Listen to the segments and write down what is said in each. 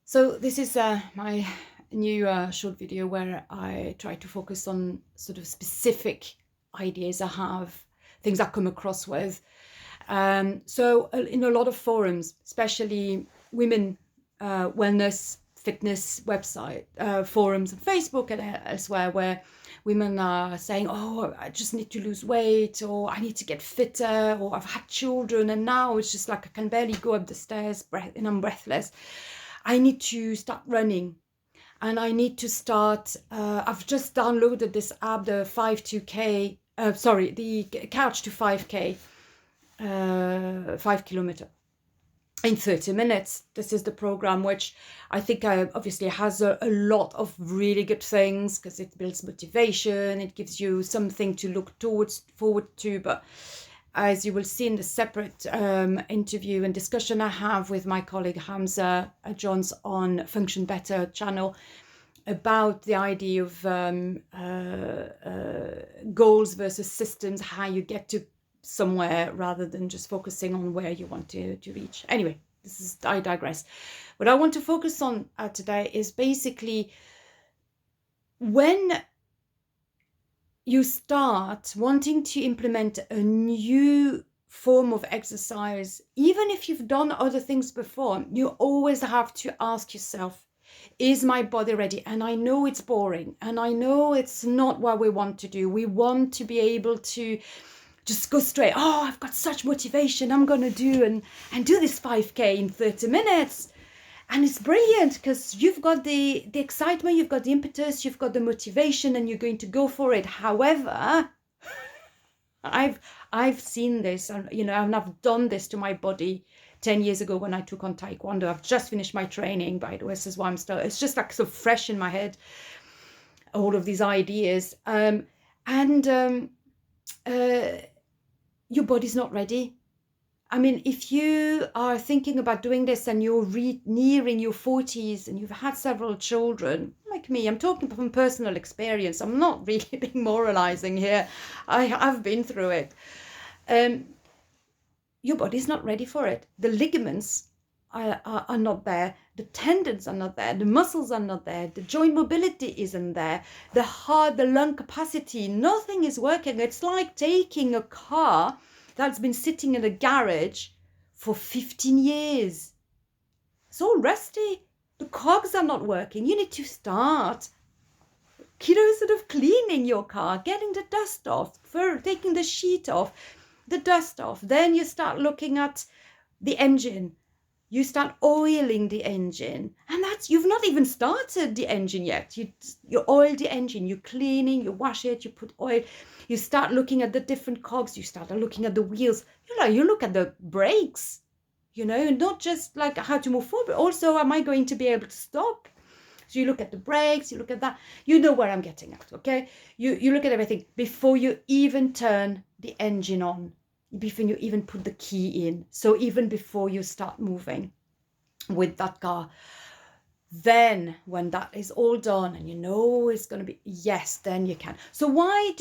So this is my new short video where I try to focus on sort of specific ideas I have, things I come across with. In a lot of forums, especially women wellness, fitness website forums on Facebook and elsewhere, where women are saying, "Oh, I just need to lose weight," or "I need to get fitter," or "I've had children and now it's just like I can barely go up the stairs, and I'm breathless. I need to start running." And I need to start. I've just downloaded this app, the 5-2K. The Couch to 5K, 5 kilometer in 30 minutes. This is the program, which I think obviously has a lot of really good things because it builds motivation. It gives you something to look forward to. But as you will see in the separate interview and discussion I have with my colleague Hamza Johns on Function Better channel about the idea of goals versus systems, how you get to somewhere rather than just focusing on where you want to reach. Anyway, I digress. What I want to focus on today is basically when you start wanting to implement a new form of exercise, even if you've done other things before, you always have to ask yourself, is my body ready? And I know it's boring, and I know it's not what we want to do. We want to be able to just go straight. Oh, I've got such motivation. I'm going to do and do this 5K in 30 minutes. And it's brilliant because you've got the excitement, you've got the impetus, you've got the motivation, and you're going to go for it. However, I've seen this, and and I've done this to my body 10 years ago when I took on Taekwondo. I've just finished my training, by the way. This is why I'm still, it's just like so fresh in my head, all of these ideas. Your body's not ready. I mean, if you are thinking about doing this and you're nearing your 40s and you've had several children, like me, I'm talking from personal experience. I'm not really being moralizing here. I have been through it. Your body's not ready for it. The ligaments are not there. The tendons are not there. The muscles are not there. The joint mobility isn't there. The heart, the lung capacity, nothing is working. It's like taking a car that's been sitting in a garage for 15 years. It's all rusty. The cogs are not working. You need to start, sort of cleaning your car, getting the dust off, taking the sheet off, the dust off. Then you start looking at the engine. You start oiling the engine, and you've not even started the engine yet. You oil the engine, you're cleaning, you wash it, you put oil, you start looking at the different cogs, you start looking at the wheels, you look at the brakes, not just like how to move forward, but also, am I going to be able to stop? So you look at the brakes, you look at that, where I'm getting at, okay? You look at everything before you even turn the engine on, before you even put the key in. So even before you start moving with that car, then when that is all done and it's going to be, yes, then you can. So why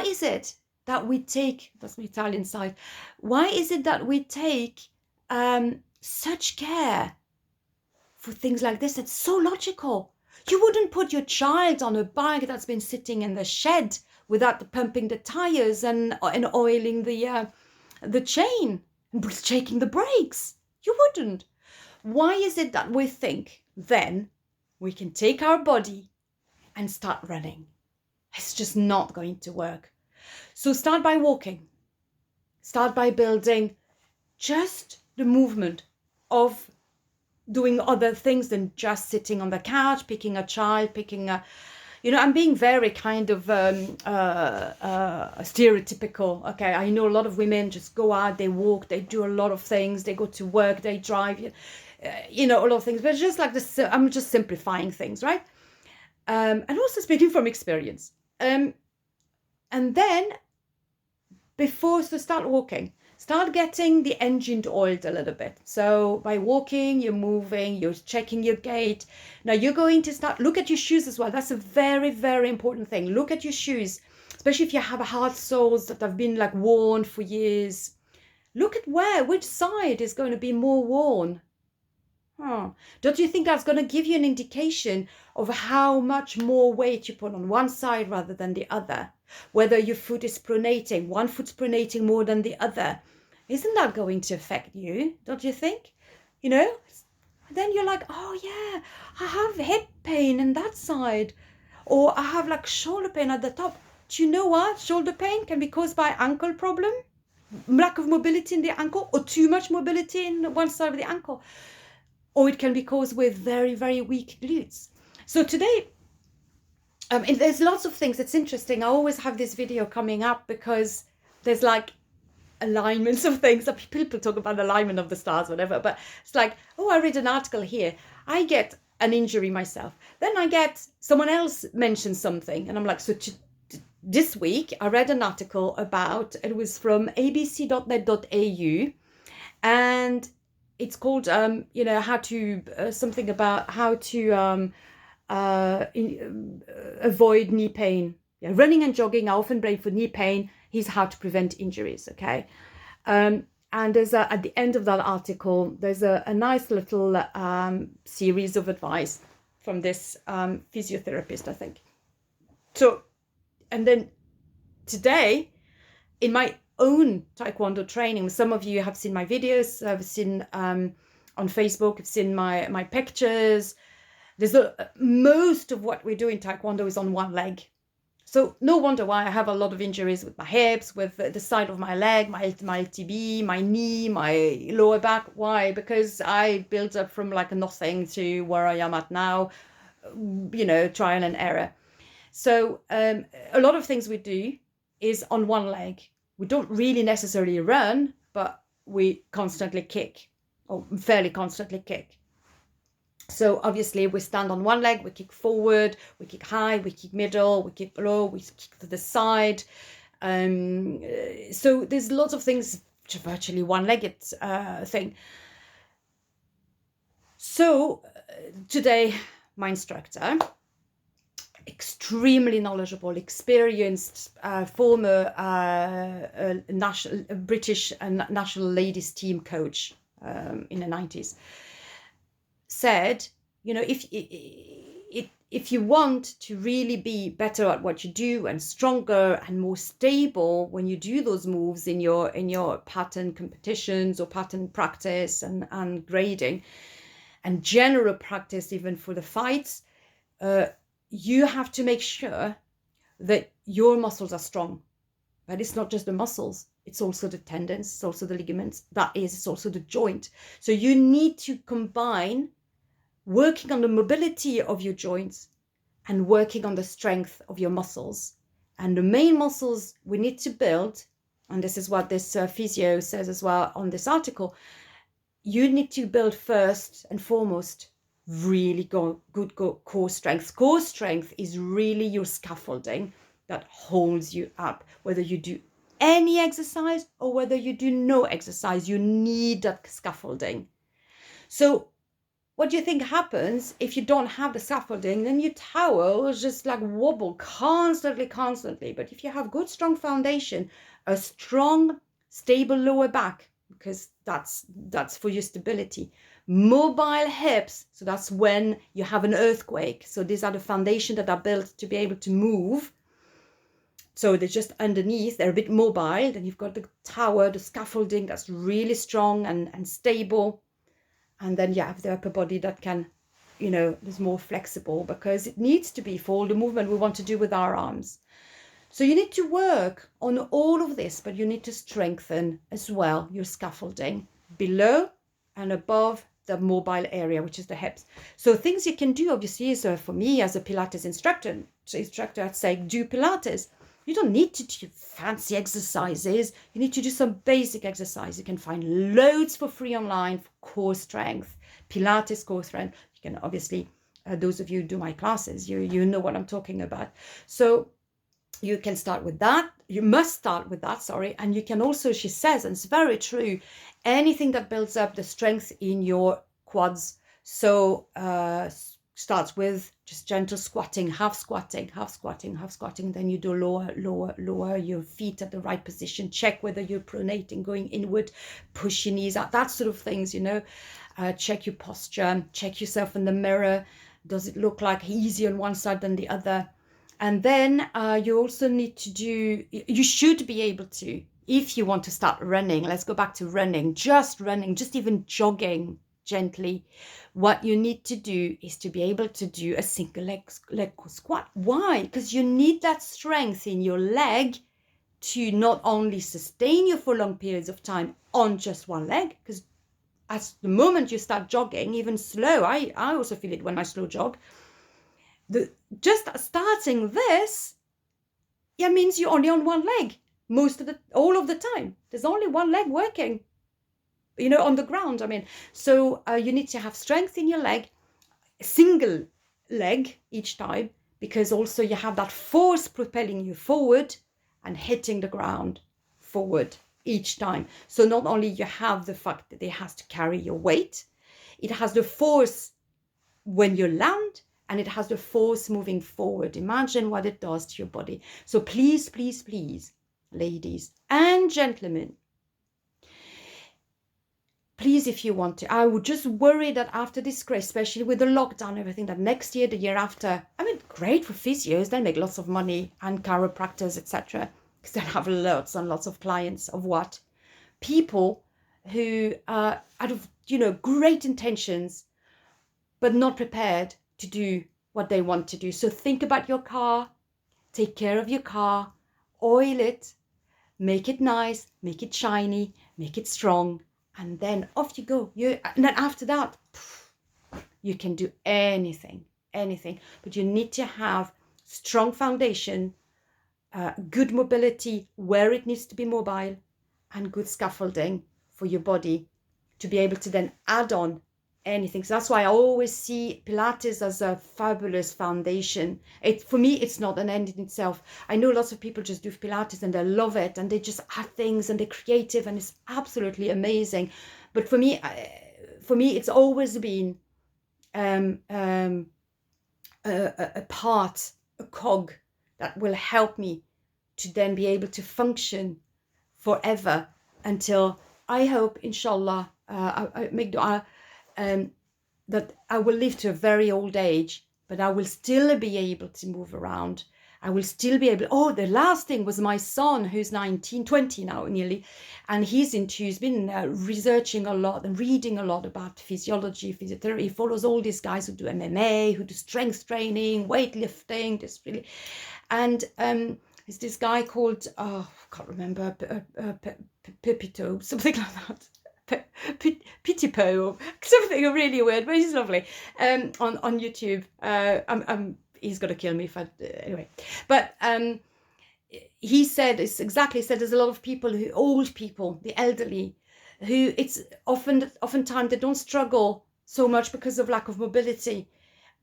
is it that we take, that's my Italian side, why is it that we take such care for things like this? It's so logical. You wouldn't put your child on a bike that's been sitting in the shed without pumping the tires and oiling the chain and shaking the brakes. You wouldn't. Why is it that we think then we can take our body and start running? It's just not going to work. So start by walking. Start by building just the movement of doing other things than just sitting on the couch, picking a child, I'm being very kind of stereotypical. Okay, I know a lot of women just go out, they walk, they do a lot of things, they go to work, they drive, a lot of things. But just like this, I'm just simplifying things, right? And also speaking from experience. And then start walking. Start getting the engine oiled a little bit. So by walking, you're moving, you're checking your gait. Now you're going to look at your shoes as well. That's a very, very important thing. Look at your shoes, especially if you have hard soles that have been like worn for years. Look at which side is going to be more worn. Don't you think that's going to give you an indication of how much more weight you put on one side rather than the other? Whether your foot is pronating, one foot's pronating more than the other. Isn't that going to affect you? Don't you think? You know? Then you're like, oh yeah, I have hip pain in that side. Or I have like shoulder pain at the top. Do you know what? Shoulder pain can be caused by ankle problem, lack of mobility in the ankle, or too much mobility in one side of the ankle. Or it can be caused with very, very weak glutes. So today, and there's lots of things. It's interesting. I always have this video coming up because there's like alignments of things. People talk about alignment of the stars, whatever. But it's like, oh, I read an article here. I get an injury myself. Then I get someone else mention something. And I'm like, so this week I read an article about, it was from abc.net.au. And it's called, how to, something about how to avoid knee pain. Yeah, running and jogging are often blamed for knee pain. Here's how to prevent injuries, okay? And there's at the end of that article, there's a nice little series of advice from this physiotherapist, I think. So, and then today, in my own Taekwondo training, some of you have seen my videos, I've seen on Facebook, I've seen my pictures. There's most of what we do in Taekwondo is on one leg. So no wonder why I have a lot of injuries with my hips, with the side of my leg, my LTB, my knee, my lower back. Why? Because I built up from like nothing to where I am at now, trial and error. So a lot of things we do is on one leg. We don't really necessarily run, but we constantly kick, or fairly constantly kick. So obviously we stand on one leg, we kick forward, we kick high, we kick middle, we kick low, we kick to the side. So there's lots of things, virtually one-legged thing. So today, my instructor, extremely knowledgeable, experienced, former British national ladies team coach in the 90s, said, if you want to really be better at what you do and stronger and more stable when you do those moves in your pattern competitions or pattern practice and grading and general practice, even for the fights, you have to make sure that your muscles are strong. But it's not just the muscles, it's also the tendons, it's also the ligaments, it's also the joint. So you need to combine working on the mobility of your joints and working on the strength of your muscles. And the main muscles we need to build, and this is what this physio says as well on this article, you need to build first and foremost really good core strength. Core strength is really your scaffolding that holds you up. Whether you do any exercise or whether you do no exercise, you need that scaffolding. So what do you think happens if you don't have the scaffolding? Then your tower will just like wobble constantly. But if you have good, strong foundation, a strong, stable lower back, because that's for your stability, mobile hips, so that's when you have an earthquake. So these are the foundation that are built to be able to move. So they're just underneath, they're a bit mobile. Then you've got the tower, the scaffolding that's really strong and stable. And then you have the upper body that can, is more flexible because it needs to be for all the movement we want to do with our arms. So you need to work on all of this, but you need to strengthen as well your scaffolding below and above the mobile area, which is the hips. So things you can do, obviously, is for me as a Pilates instructor, I'd say do Pilates. You don't need to do fancy exercises. You need to do some basic exercise. You can find loads for free online for core strength, Pilates core strength. You can obviously, those of you who do my classes, you know what I'm talking about. So you can start with that. You must start with that, and you can also, she says, and it's very true, anything that builds up the strength in your quads. So starts with just gentle squatting, half squatting. Then you do lower your feet at the right position. Check whether you're pronating, going inward, push your knees out, that sort of things, check your posture, check yourself in the mirror. Does it look like easier on one side than the other? And then you also need to do, you should be able to, if you want to start running, let's go back to running, just even jogging gently. What you need to do is to be able to do a single leg squat. Why? Because you need that strength in your leg to not only sustain you for long periods of time on just one leg, because at the moment you start jogging, even slow, I also feel it when I slow jog, just starting this, means you're only on one leg all of the time. There's only one leg working, on the ground. So you need to have strength in your leg, single leg each time, because also you have that force propelling you forward and hitting the ground forward each time. So not only you have the fact that it has to carry your weight, it has the force when you land, and it has the force moving forward. Imagine what it does to your body. So please, please, please, ladies and gentlemen, please, if you want to, I would just worry that after this craze, especially with the lockdown and everything, that next year, the year after, great for physios, they make lots of money, and chiropractors, etc., because they have lots and lots of clients of what? People who are out of, great intentions, but not prepared to do what they want to do. So think about your car, take care of your car, oil it, make it nice, make it shiny, make it strong, and then off you go. And then after that, you can do anything. But you need to have strong foundation, good mobility where it needs to be mobile, and good scaffolding for your body to be able to then add on anything. So that's why I always see Pilates as a fabulous foundation. For me, it's not an end in itself. I know lots of people just do Pilates and they love it, and they just add things and they're creative, and it's absolutely amazing. But for me, it's always been a part, a cog that will help me to then be able to function forever until, I hope, inshallah, I make dua, that I will live to a very old age, but I will still be able to move around. I will still be able. The last thing was my son, who's 19, 20 now nearly, and he's been researching a lot and reading a lot about physiology, physiotherapy. He follows all these guys who do MMA, who do strength training, weightlifting, and there's this guy called, I can't remember, Pepito, something like that. Pitipo or something really weird, but he's lovely. On YouTube. He's gonna kill me if I anyway. But he said there's a lot of people old people, the elderly, who it's oftentimes they don't struggle so much because of lack of mobility,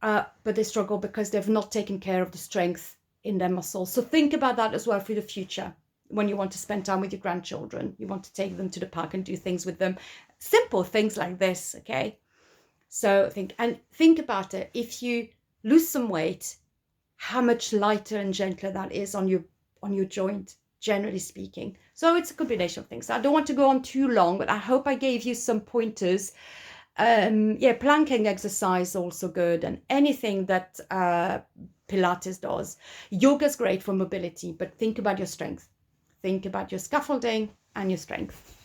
but they struggle because they've not taken care of the strength in their muscles. So think about that as well for the future. When you want to spend time with your grandchildren, you want to take them to the park and do things with them, simple things like this, okay? So think about it. If you lose some weight, how much lighter and gentler that is on your joint, generally speaking. So it's a combination of things. I don't want to go on too long, but I hope I gave you some pointers. Planking exercise also good, and anything that Pilates does. Yoga's great for mobility, but think about your strength. Think about your scaffolding and your strength.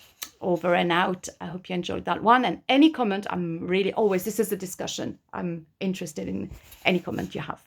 Over and out. I hope you enjoyed that one. And any comment, this is a discussion. I'm interested in any comment you have.